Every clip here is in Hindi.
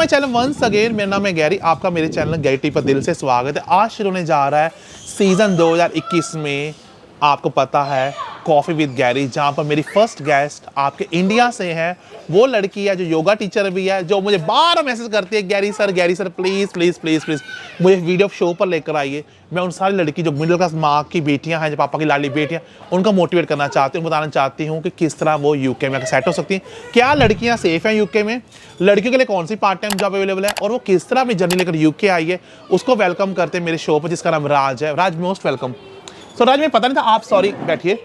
My channel once again. मेरा नाम है गैरी, आपका मेरे चैनल गैरी टी पर दिल से स्वागत है। आज शुरू होने जा रहा है सीज़न 2021 में, आपको पता है कॉफ़ी विद गैरी, जहाँ पर मेरी फर्स्ट गेस्ट आपके इंडिया से है। वो लड़की है जो योगा टीचर भी है, जो मुझे बार मैसेज करती है Gary sir please please please please मुझे वीडियो शो पर लेकर आइए। मैं उन सारी लड़की जो मिडिल क्लास माँ की बेटियां हैं, जो पापा की लाडली बेटियां, उनको मोटिवेट करना चाहती हूँ, बताना चाहती हूँ कि किस तरह वो यूके में सेट हो सकती हैं। क्या लड़कियाँ सेफ़ हैं यूके में, लड़कियों के लिए कौन सी पार्ट टाइम जॉब अवेलेबल है, और वो किस तरह अपनी जर्नी लेकर यूके आई है, उसको वेलकम करते हैं मेरे शो पर, जिसका नाम राज है। राज, मोस्ट वेलकम। सो राज, मैं पता नहीं था आप, सॉरी बैठिए।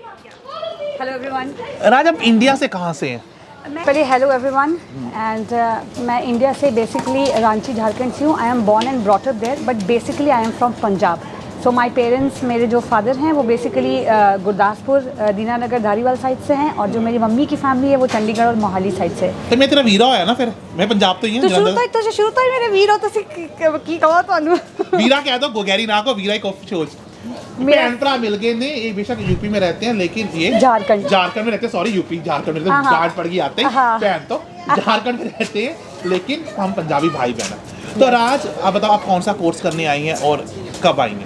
Hello everyone. राज, आप इंडिया से कहाँ से हैं? पहले हेलो एवरीवन, एंड मैं इंडिया से बेसिकली रांची झारखंड से हूँ। I am born and brought up there, but basically I am from Punjab. So my parents, मेरे जो फादर हैं वो बेसिकली गुरदासपुर दीनानगर धारीवाल साइड से हैं, और जो मेरी मम्मी की फैमिली है वो चंडीगढ़ और मोहाली साइड से। तो मैं तेरा वीरा है ना, फिर मैं पंजाब तो ही हूँ। तो शुरू तो ही मेरे वीर हो तुसी की कहो ਤੁਹਾਨੂੰ वीरा कह दो, गैरी ना को वीरा ही कॉफी सोच। भैन भरा मिल गए ने, ये बेशक यूपी में रहते हैं लेकिन ये झारखंड में रहते हैं। सॉरी, यूपी झारखंड में तो डांट पड़ गई आते हैं। भैन तो झारखंड में रहते हैं लेकिन हम पंजाबी भाई बहन हैं। तो राज, आप बताओ आप कौन सा कोर्स करने आई हैं और कब आएंगे?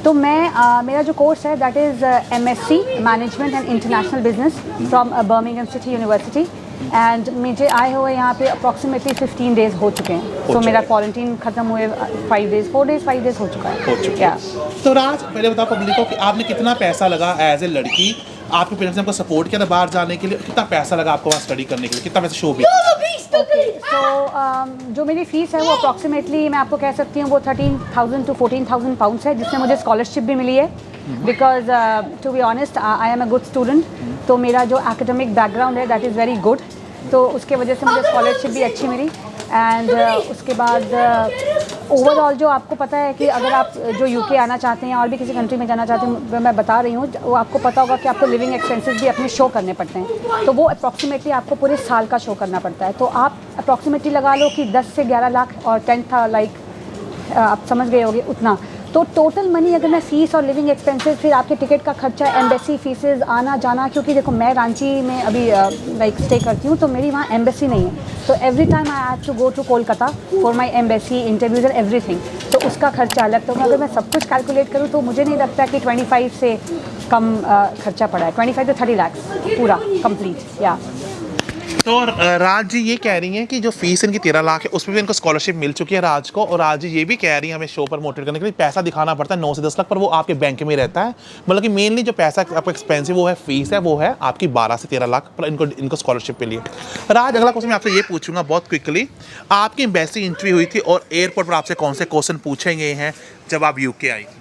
तो मैं मेरा जो कोर्स है that is MSc management and international business from Birmingham city university, and मुझे आए हुए यहाँ पे अप्रॉक्सीमेटली 15 डेज़ हो चुके हैं। तो मेरा क्वारंटीन खत्म हुए 5 डेज़ हो चुका है। तो राज, पहले बताओ पब्लिक को कि आपने कितना पैसा लगा एज ए लड़की, आपके पेरेंट्स ने आपको सपोर्ट किया था बाहर जाने के लिए, कितना पैसा लगा आपको वहाँ स्टडी करने के लिए, कितना पैसा शो भी? तो जो मेरी फ़ीस है वो अप्रॉक्सीमेटली मैं आपको कह सकती हूँ वो 13,000 to 14,000 पाउंड्स है, जिसमें मुझे स्कॉलरशिप भी मिली है। Because to be honest I am a good student, तो मेरा जो एकेडमिक बैकग्राउंड है दैट इज़ वेरी गुड, तो उसके वजह से मुझे स्कॉलरशिप भी अच्छी मिली। एंड उसके बाद ओवरऑल जो आपको पता है कि अगर आप जो यूके आना चाहते हैं और भी किसी कंट्री में जाना चाहते हैं, मैं बता रही हूँ, वो आपको पता होगा कि आपको लिविंग एक्सपेंसेस भी अपने शो करने पड़ते हैं, तो वो अप्रॉक्सीमेटली आपको पूरे साल का शो करना पड़ता है। तो आप अप्रॉक्सीमेटली लगा लो कि 10 से 11 लाख और 10 था, लाइक आप समझ गए होंगे उतना। तो टोटल मनी अगर मैं फ़ीस और लिविंग एक्सपेंसेस, फिर आपके टिकट का खर्चा, एम्बेसी फीसेस, आना जाना, क्योंकि देखो मैं रांची में अभी लाइक स्टे करती हूँ, तो मेरी वहाँ एम्बेसी नहीं है, तो every time I have to go to Kolkata for my embassy interviews and everything, तो उसका खर्चा अलग। तो अगर मैं सब कुछ कैलकुलेट करूँ तो मुझे नहीं लगता कि 25 से कम खर्चा पड़ा है। 25 to 30 लाख पूरा कंप्लीट। या तो राज जी ये कह रही हैं कि जो फीस इनकी 13 लाख है उसमें भी इनको स्कॉलरशिप मिल चुकी है राज को, और राज जी ये भी कह रही हैं हमें शो पर मोटिवेट करने के लिए पैसा दिखाना पड़ता है 9 से 10 लाख, पर वो आपके बैंक में रहता है। मतलब कि मेनली जो पैसा आपको एक्सपेंसिव वो है फीस है, वो है आपकी 12 से 13 लाख, पर इनको स्कॉलरशिप के लिए। राज, अगला क्वेश्चन मैं आपसे ये पूछूंगा बहुत क्विकली, आपकी एम्बेसी इंटरव्यू हुई थी और एयरपोर्ट पर आपसे कौन से क्वेश्चन पूछे गए हैं जब आप यूके आई थी?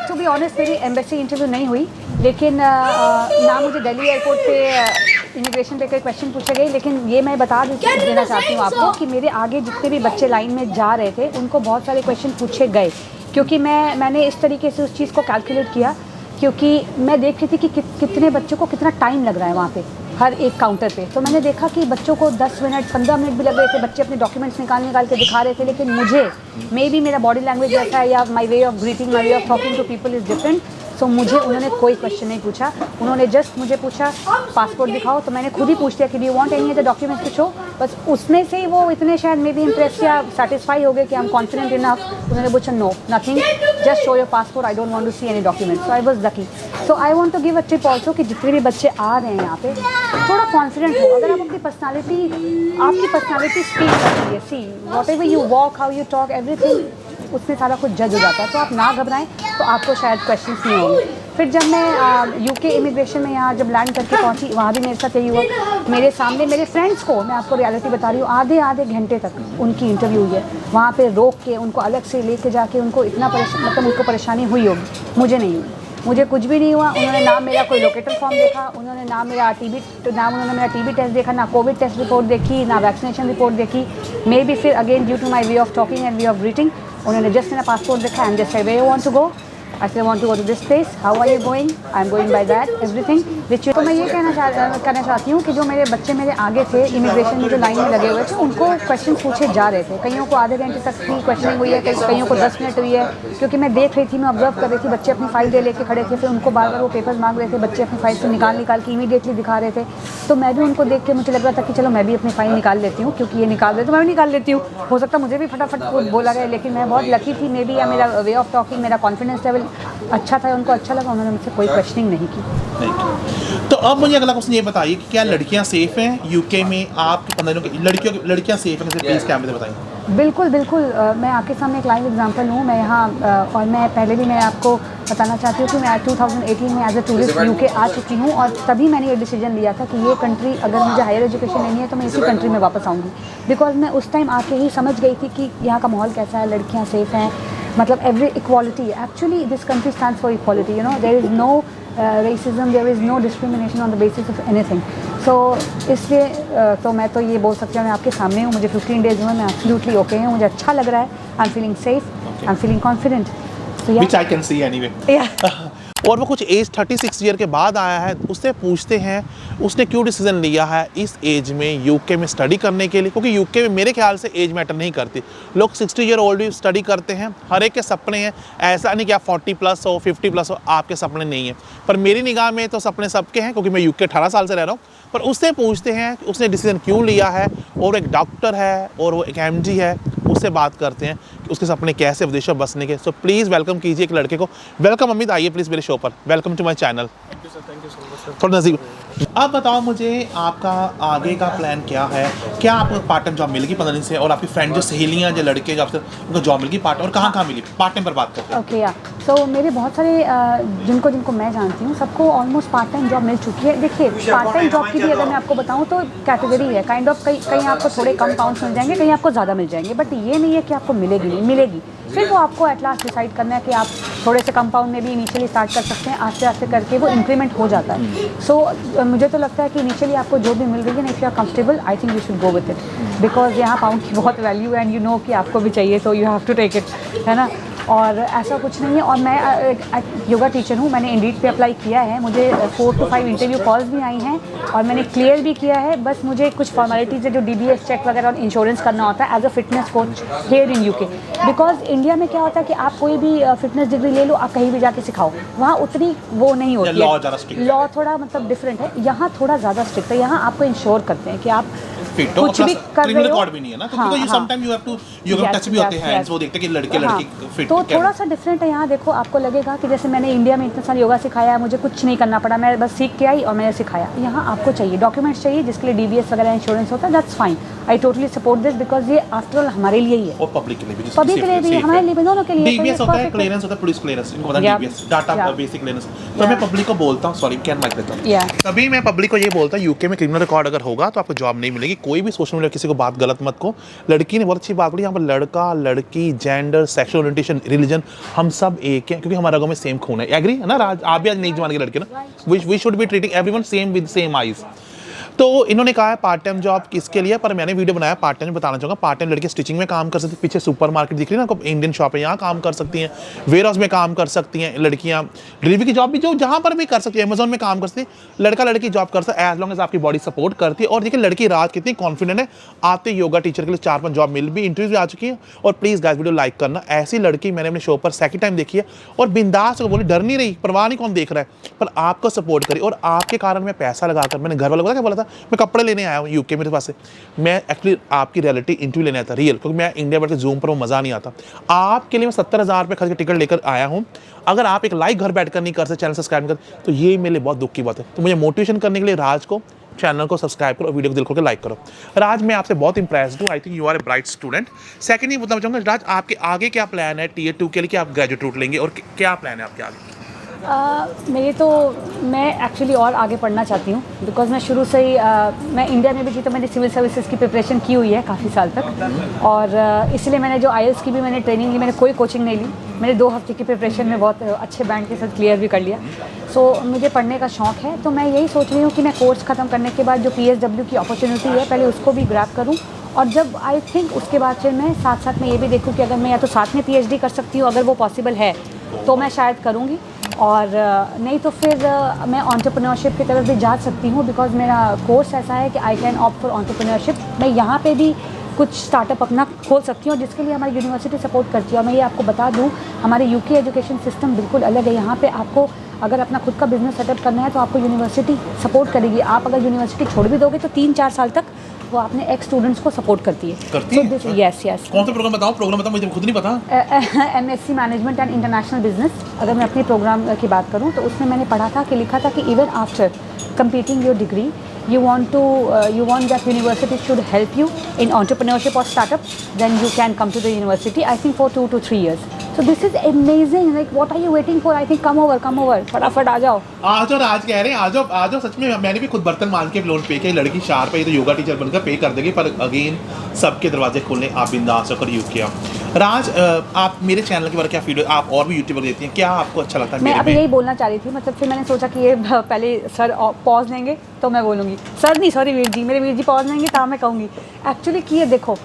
टू बी ऑनेस्ट मेरी एम्बेसी इंटरव्यू नहीं हुई, लेकिन ना मुझे दिल्ली एयरपोर्ट पे इमिग्रेशन पे कोई क्वेश्चन पूछे गए, लेकिन ये मैं बता देना चाहती हूँ आपको कि मेरे आगे जितने भी बच्चे लाइन में जा रहे थे उनको बहुत सारे क्वेश्चन पूछे गए, क्योंकि मैंने इस तरीके से उस चीज़ को कैलकुलेट किया, क्योंकि मैं देख रही थी कि कितने बच्चों को कितना टाइम लग रहा है वहाँ पे हर एक काउंटर पे। तो मैंने देखा कि बच्चों को 10 मिनट 15 मिनट भी लग रहे थे, बच्चे अपने डॉक्यूमेंट्स निकाल के दिखा रहे थे, लेकिन मुझे मे बी मेरा बॉडी लैंग्वेज जैसा है या my way of greeting, my way of talking to people is different. So मुझे उन्होंने कोई क्वेश्चन नहीं पूछा, उन्होंने जस्ट मुझे पूछा पासपोर्ट दिखाओ, तो मैंने खुद ही पूछ लिया कि do you want any other documents to show. बस उसमें से ही वो इतने शायद मे बी इम्प्रेस या सेटिस्फाई हो गए कि आई एम कॉन्फिडेंट इनफ। उन्होंने पूछा no nothing, just show your passport, I don't want to see any documents. So I was lucky. So I want to give a tip also कि जितने भी बच्चे आ रहे हैं यहाँ पे थोड़ा कॉन्फिडेंट हो। अगर आप आपकी पर्सनैलिटी स्पीक करती है, see what ever you walk, how you talk, everything उसमें सारा कुछ जज हो जाता है। तो आप ना घबराएं, तो आपको शायद क्वेश्चंस नहीं होंगे। फिर जब मैं यूके इमिग्रेशन में यहाँ जब लैंड करके पहुँची, वहाँ भी मेरे साथ यही हुआ। मेरे सामने मेरे फ्रेंड्स को, मैं आपको रियलिटी बता रही हूँ, आधे घंटे तक उनकी इंटरव्यू हुई है वहाँ पे, रोक के उनको अलग से लेके जाके उनको इतना मतलब उनको परेशानी हुई होगी, मुझे नहीं हुई, मुझे कुछ भी नहीं हुआ। उन्होंने ना मेरा कोई लोकेटर फॉर्म देखा, उन्होंने ना मेरा उन्होंने मेरा टीबी टेस्ट देखा, ना कोविड टेस्ट रिपोर्ट देखी, ना वैक्सीनेशन रिपोर्ट देखी। मे बी फिर again due to my way of talking and way of greeting, उन्होंने जस्ट मेरा पासपोर्ट देखा and just say way you want to go. I say want to go to this place, how are you going, I am going by that everything which. तो मैं ये करना चाहती हूँ कि जो मेरे बच्चे मेरे आगे थे इमिग्रेशन में जो लाइन में लगे हुए थे, उनको क्वेश्चन पूछे जा रहे थे। कईयों को आधे घंटे तक की क्वेश्चनिंग हुई है, कईयों को 10 मिनट हुई है, क्योंकि मैं देख रही थी, मैं ऑब्जर्व कर रही थी, बच्चे अपनी फाइल दे लेके खड़े थे, फिर उनको बार बार वो पेपर्स मांग रहे थे, बच्चे अपनी फाइल से निकाल के इमीडिएटली दिखा रहे थे। तो मैं भी उनको देख के मुझे लग रहा था कि चलो मैं भी अपनी फाइल निकाल लेती हूँ, क्योंकि ये निकाल दे तो मैं भी निकाल लेती हूँ, हो सकता मुझे भी फटाफट बोला गया। लेकिन मैं बहुत लकी थी मे बी, या मेरा वे ऑफ टॉकिंग, मेरा कॉन्फिडेंस लेवल अच्छा था, उनको अच्छा लगा, उन्होंने मुझसे कोई क्वेश्चनिंग नहीं की। तो अब मुझे अगला क्वेश्चन ये बताइए कि क्या लड़कियां सेफ हैं यूके में? आपके 15 दिनों की लड़कियां सेफ हैं? प्लीज़ कैमरे से बताइए। बिल्कुल बिल्कुल, मैं आपके सामने एक लाइव एग्जांपल हूँ। मैं यहाँ और मैं पहले भी मैं आपको बताना चाहती हूँ कि मैं 2018 में एज ए टूरिस्ट यूके आ चुकी हूँ, और तभी मैंने ये डिसीजन लिया था कि ये कंट्री अगर मुझे हायर एजुकेशन लेनी है तो मैं इसी कंट्री में वापस आऊँगी। बिकॉज मैं उस टाइम आके ही समझ गई थी कि यहाँ का माहौल कैसा है, लड़कियाँ सेफ़ हैं, मतलब every equality. Actually this country stands for equality, you know, there is no racism, there is no discrimination on the basis of anything. So इसलिए तो मैं तो ये बोल सकती हूँ, मैं आपके सामने हूँ, मुझे 15 डेज हुए, मैं एब्सोल्युटली ओके हूँ, मुझे अच्छा लग रहा है, I am feeling safe, I am feeling confident, which I can see anyway. और वो कुछ एज 36 ईयर के बाद आया है, उससे पूछते हैं उसने क्यों डिसीजन लिया है इस एज में यूके में स्टडी करने के लिए, क्योंकि यूके में मेरे ख्याल से एज मैटर नहीं करती। लोग 60 ईयर ओल्ड भी स्टडी करते हैं, हर एक के सपने हैं, ऐसा नहीं कि आप 40 प्लस हो 50 प्लस हो आपके सपने नहीं हैं। पर मेरी निगाह में तो सपने सबके हैं, क्योंकि मैं यूके 18 साल से रह रहा हूँ। पर उससे पूछते हैं कि उसने डिसीजन क्यों लिया है, और एक डॉक्टर है और वो एक MD है, उससे बात करते हैं कि उसके सपने कैसे विदेशों बसने के। सो प्लीज़ वेलकम कीजिए एक लड़के को। वेलकम अमित, आइए प्लीज़ मेरे शो पर। Welcome to my channel. Thank you so much sir. थोड़ा नज़ीब, अब बताओ मुझे आपका आगे का प्लान क्या है? क्या आपको पार्ट टाइम जॉब मिलेगी 15 दिन से? और आपकी फ्रेंड जो सहेलियाँ जो लड़के जो आपसे उनको जॉब मिलेगी पार्ट, और कहाँ मिली पार्ट टाइम पर बात करते हैं? ओके या सो मेरे बहुत सारे जिनको मैं जानती हूँ सबको ऑलमोस्ट पार्ट टाइम जॉब मिल चुकी है। देखिए पार्ट टाइम जॉब की भी अगर मैं आपको बताऊँ तो कैटेगरी है काइंड ऑफ, कहीं आपको थोड़े कम पाउंड्स मिल जाएंगे, कहीं आपको ज़्यादा मिल जाएंगे, बट ये नहीं है कि आपको मिलेगी नहीं, मिलेगी। फिर वो आपको एट लास्ट डिसाइड करना है कि आप थोड़े से कंपाउंड में भी इनिशियली स्टार्ट कर सकते हैं, आस्ते आस्ते करके वो इंक्रीमेंट हो जाता है। सो मुझे तो लगता है कि इनिशियली आपको जो भी मिल रही है ना, if you are comfortable, I think you should go with it, because यहाँ पाउंड की बहुत वैल्यू है एंड यू नो कि आपको भी चाहिए, तो you have to take it, है ना। और ऐसा कुछ नहीं है। और मैं योगा टीचर हूँ, मैंने इंडीड पे अप्लाई किया है, मुझे 4 to 5 इंटरव्यू कॉल्स भी आई हैं और मैंने क्लियर भी किया है। बस मुझे कुछ फॉर्मेलिटीज़ है जो DBS चेक वगैरह और इंश्योरेंस करना होता है as a fitness coach here in UK। Because India में क्या होता है कि आप कोई भी फिटनेस डिग्री ले लो, आप कहीं भी जाके सिखाओ, वहाँ उतनी वो नहीं होती है, लॉ थोड़ा मतलब डिफरेंट है। यहाँ थोड़ा ज़्यादा स्ट्रिक्ट है, यहाँ आपको इंश्योर करते हैं कि आप कुछ भी कर रहे हो। रिकॉर्ड भी नहीं है ना, क्योंकि you sometime you have to yoga touch भी होते हैं हैंड्स, वो देखते हैं कि लड़के लड़की फिट। तो थोड़ा सा डिफरेंट है यहाँ। देखो आपको लगेगा कि जैसे मैंने इंडिया में इतना सारा योगा सिखाया, मुझे कुछ नहीं करना पड़ा, मैं बस सीख के आई और मैंने सिखाया। यहाँ आपको चाहिए डॉक्यूमेंट्स चाहिए जिसके लिए DBS वगैरह इंश्योरेंस होता है, that's fine, I totally support this, because ये आफ्टर ऑल हमारे लिए ही है और पब्लिक के लिए भी, हमारे लिए भी, दोनों के लिए। DBS होता है, क्लियरेंस होता है, पुलिस क्लियरेंस, इनको पता है DBS डाटा बेसिक क्लियरेंस। तो मैं पब्लिक को बोलता हूँ, सॉरी कैन माइक देता हूँ, तभी मैं पब्लिक को ये बोलता हूँ यूके में क्रिमिनल रिकॉर्ड अगर होगा तो आपको जॉब नहीं मिलेगी। कोई भी सोशल मीडिया किसी को बात गलत मत को। लड़की ने बहुत अच्छी बात बोली, यहाँ पर लड़का लड़की जेंडर सेक्सुअल ओरिएंटेशन रिलीजन हम सब एक हैं, क्योंकि हमारे रगों में सेम खून है। एग्री है ना राज? आप भी आज नई जमाने के लड़के ना, we should be treating everyone same with same eyes. तो इन्होंने कहा है पार्ट टाइम जॉब किसके लिए, पर मैंने वीडियो बनाया पार्ट टाइम बताना चाहूँगा। पार्ट टाइम लड़के स्टिचिंग में काम कर सकती हैं, पीछे सुपर मार्केट दिख रही है ना आपको, इंडियन शॉप है, यहाँ काम कर सकती हैं। वेयर हाउस में काम कर सकती हैं लड़कियाँ, डिलीवरी की जॉब भी जो जहाँ पर भी कर सकती है, अमेजोन में काम कर सकती है। लड़का लड़की जॉब कर सकता है एज लॉन्ग एज आपकी बॉडी सपोर्ट करती है। और देखिए लड़की रात कितनी कॉन्फिडेंट है, आते योगा टीचर के लिए 4-5 जॉब मिल भी, इंटरव्यू भी आ चुकी है। और प्लीज़ गाइस वीडियो लाइक करना। ऐसी लड़की मैंने अपने शो पर सेकंड टाइम देखी है और बिंदास बोली, डर नहीं रही, परवाह नहीं कौन देख रहा है, पर आपको सपोर्ट करी। और आपके कारण मैं पैसा लगाकर, मैंने घर वालों को क्या बोला था, मैं कपड़े लेने आया हूँ यूके मेरे पास से, मैं एक्चुअली आपकी रियलिटी इंटरव्यू लेने आया था रियल, क्योंकि मैं इंडिया बैठ के जूम पर वो मज़ा नहीं आता। आपके लिए मैं 70,000 रुपये खर्च के टिकट लेकर आया हूँ। अगर आप एक लाइक घर बैठकर नहीं कर सकते, चैनल सब्सक्राइब कर, तो ये मेरे लिए बहुत दुख की बात है। तो मुझे मोटिवेशन करने के लिए राज को चैनल को सब्सक्राइब करो और वीडियो को दिल खोल के लाइक करो। राज मैं आपसे बहुत इंप्रेस्ड हूँ, I think you are a bright student. Second ये बताना चाहूँगा राज, आपके आगे क्या प्लान है Tier 2 के लिए, क्या आप ग्रेजुएट रूट लेंगे और क्या प्लान है आपके आगे? मेरी तो मैं एक्चुअली और आगे पढ़ना चाहती हूँ, बिकॉज मैं शुरू से ही मैं इंडिया में भी थी तो मैंने सिविल सर्विसेज की प्रिपरेशन की हुई है काफ़ी साल तक। और इसलिए मैंने जो IELTS की भी मैंने ट्रेनिंग ली, मैंने कोई कोचिंग नहीं ली, मैंने 2 हफ्ते की प्रिपरेशन में बहुत अच्छे बैंड के साथ क्लियर भी कर लिया। सो मुझे पढ़ने का शौक़ है, तो मैं यही सोच रही हूँ कि मैं कोर्स ख़त्म करने के बाद जो PSW की अपॉर्चुनिटी है पहले उसको भी ग्रैब करूँ, और जब आई थिंक उसके बाद फिर मैं साथ साथ में ये भी देखूँ कि अगर मैं या तो साथ में PhD कर सकती हूँ, अगर वो पॉसिबल है तो मैं शायद करूँगी, और नहीं तो फिर मैं एंटरप्रेन्योरशिप की तरफ भी जा सकती हूँ, बिकॉज मेरा कोर्स ऐसा है कि I can opt for entrepreneurship. मैं यहाँ पे भी कुछ स्टार्टअप अपना खोल सकती हूँ, जिसके लिए हमारी यूनिवर्सिटी सपोर्ट करती है। और मैं ये आपको बता दूँ, हमारे यूके एजुकेशन सिस्टम बिल्कुल अलग है। यहाँ पे आपको अगर अपना खुद का बिजनेस सेटअप करना है तो आपको यूनिवर्सिटी सपोर्ट करेगी। आप अगर यूनिवर्सिटी छोड़ भी दोगे तो 3-4 साल तक वो अपने एक्स स्टूडेंट्स को सपोर्ट करती है। Yes yes. कौन सा प्रोग्राम बताओ, मुझे खुद नहीं पता। MSc management and international business. अगर मैं अपने प्रोग्राम की बात करूँ तो उसमें मैंने पढ़ा था कि लिखा था कि even after completing your degree you want that university should help you in entrepreneurship or startup, then you can come to the university, I think for 2 to 3 years. So this is amazing, like what are you waiting for? I think come over फटाफट आ जाओ। राज कह रहे हैं आ जाओ। सच में मैंने भी खुद बर्तन मान के लोन पे किया। लड़की शार्प है, ये तो योगा टीचर बनकर पे कर देगी, पर अगेन सबके दरवाजे खोलने आप बिंदास होकर यूके आओ। राज, आप मेरे चैनल के बारे में क्या फीडबैक, आप और भी यूट्यूबर देती हैं, क्या आपको अच्छा लगता है? मैं अभी यही बोलना चाह रही थी, मतलब फिर मैंने सोचा कि ये पहले सर पॉज लेंगे तो मैं बोलूँगी। सर नहीं, सॉरी वीर जी, मेरे वीर जी पॉज लेंगे तब मैं कहूँगी। एक्चुअली कि ये देखो,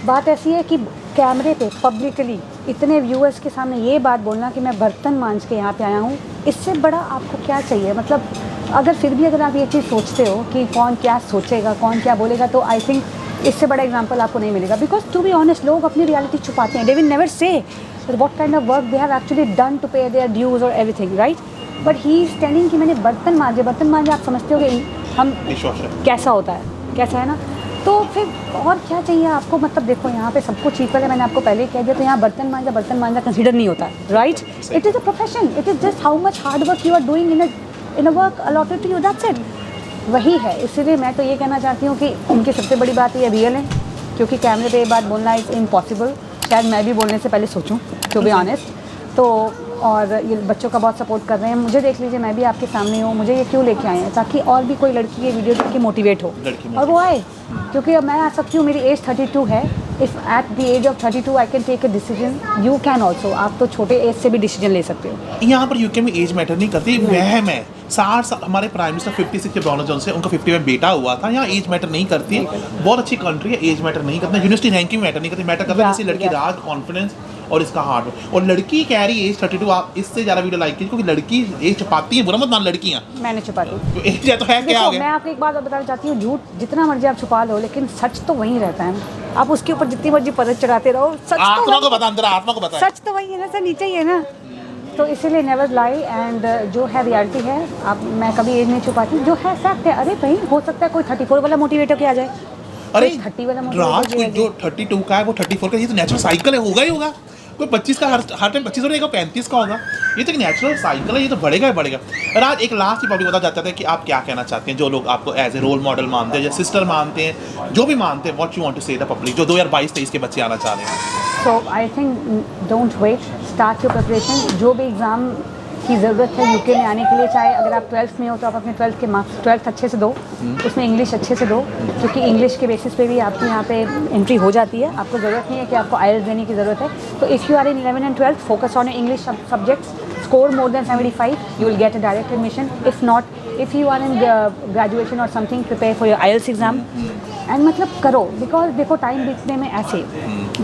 बात ऐसी है कि कैमरे पे पब्लिकली इतने व्यूअर्स के सामने ये बात बोलना कि मैं बर्तन मांज के यहाँ पे आया हूँ, इससे बड़ा आपको क्या चाहिए? मतलब अगर फिर भी अगर आप ये चीज़ सोचते हो कि कौन क्या सोचेगा, कौन क्या बोलेगा, तो आई थिंक इससे बड़ा एग्जाम्पल आपको नहीं मिलेगा। बिकॉज टू बी ऑनेस्ट, लोग अपनी रियलिटी छुपाते हैं। They will never say what kind of work they have actually done to pay their dues और everything, right? But he is telling कि मैंने बर्तन मांजे। आप समझते हो कि हम कैसा होता है, कैसा है ना? तो फिर और क्या चाहिए आपको? मतलब देखो, यहाँ पे सब कुछ इक्वल है, मैंने आपको पहले ही कह दिया। तो यहाँ बर्तन मांजा कंसीडर नहीं होता है, right? It is a profession, it is just how much hard work you are doing in a work allotted to you, that's it. वही है। इसीलिए मैं तो ये कहना चाहती हूँ कि इनकी सबसे बड़ी बात ये रियल है, क्योंकि कैमरे पे ये बात बोलना इज़ इम्पॉसिबल। शायद मैं भी बोलने से पहले सोचूं, टू बी ऑनेस्ट। तो और ये बच्चों का बहुत सपोर्ट कर रहे हैं। मुझे देख लीजिए, मैं भी आपके सामने हूँ। मुझे ये क्यों लेके आए हैं? ताकि और भी कोई लड़की ये वीडियो देख के मोटिवेट हो और वो आए, क्योंकि अब मैं आ सकती हूँ। मेरी एज 32 है। If at the age of 32 I can take a decision, you can also. आप तो छोटे एज से भी डिसीजन ले सकते हो। यहाँ पर यूके में एज मैटर नहीं करती। वहम है 60 साल। हमारे प्राइम मिनिस्टर 56 के बोरिस जॉनसन से उनका 50 में बेटा हुआ था। यहाँ एज मैटर नहीं करती है। बहुत अच्छी कंट्री है, एज मैटर नहीं करता। यूनिवर्सिटी रैंकिंग मैटर नहीं करती। मैटर करता है जैसे लड़की राज कॉन्फिडेंस और इसका हार्ड वर्क। और लड़की कह रही है एज 32, आप इससे ज़्यादा वीडियो लाइक कीजिए, क्योंकि लड़की एज छुपाती है। बुरा मत मान, लड़कियाँ मैंने छुपा दी। एज तो है, क्या हो गया? मैं आपको एक बात बताना चाहती हूँ, झूठ जितना मर्जी आप छुपा लो, लेकिन सच तो वहीं रहता है। आप उसके ऊपर जितनी मर्जी परत चढ़ाते रहो, सच आत्मा को बता, अंदर आत्मा को बता, सच तो वही है ना सर, नीचे ही है ना। तो इसीलिए नेवर लाई। एंड जो है रियलिटी है, आप मैं कभी एज नहीं छुपाती, जो है फैक्ट है। अरे भाई, हो सकता है कोई 34 वाला मोटिवेटर के आ जाए। अरे 30 वाला राज, कोई जो 32 का है वो 34 का, ये तो नेचुरल साइकिल है, होगा ही होगा। कोई 25 का हर टाइम 25 रहेगा, 35 का होगा। ये तो एक नेचुरल साइकिल है, ये तो बढ़ेगा ही बढ़ेगा। राज, एक लास्ट ही पब्लिक बता जाता है कि आप क्या कहना चाहते हैं, जो लोग आपको एज ए रोल मॉडल मानते हैं, या सिस्टर मानते हैं, जो भी मानते हैं, what you want to say the public, जो 2022-23 के बच्चे आना चाह रहे हैं? So I think don't wait, start your preparation. जो भी एग्ज़ाम की ज़रूरत है यूके में आने के लिए, चाहे अगर आप 12th में हो तो आप अपने 12th के मार्क्स 12th अच्छे से दो, उसमें इंग्लिश अच्छे से दो, क्योंकि इंग्लिश के बेसिस पे भी आपकी यहाँ पे एंट्री हो जाती है। आपको ज़रूरत नहीं है कि आपको IELTS देने की ज़रूरत है। तो if you are in 11 and 12th, focus on English subjects, score more than 75, you will get a direct admission. If not, if you are in graduation or something, prepare for your IELTS exam. And मतलब करो, because देखो टाइम बीतने में ऐसे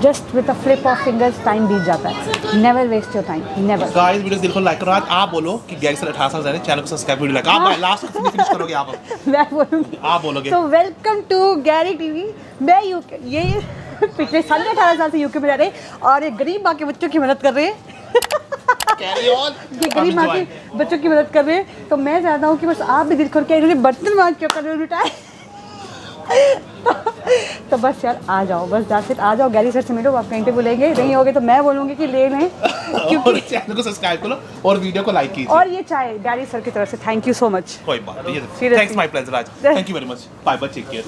just with a flip of fingers time बीत जाता है। Never waste your time, never. Guys, video दिल को लाइक करो। आज आप बोलो कि गैरी सर 18 साल से चैनल को सब्सक्राइब वीडियो लाइक। आप लास्ट तक फिनिश करोगे आप? मैं बोलूँगी, आप बोलोगे। So welcome to Gary TV। मैं यूके, ये पिछले 18.5 साल से यूके में रह रहे और एक गरीब माँ के बच्चों की मदद कर रहे हैं। ये गरीब माँ के बच्चों की मदद कर रहे हैं। तो मैं चाहता हूँ कि बस आप भी दिल खोल के, इन्होंने बर्तन मांज क्यों कर रहे हो बेटा? तो बस यार आ जाओ, बस जाते आ जाओ, गैरी सर से मिलो। आप कहीं पे बोलेंगे नहीं होगे तो मैं बोलूँगी कि ले लें, क्योंकि चैनल को सब्सक्राइब करो और वीडियो को लाइक कीजिए। और ये चाहे गैरी सर की तरफ से थैंक यू सो मच। कोई बात नहीं, thanks my pleasure Raj, thank you very much, bye bye, take care.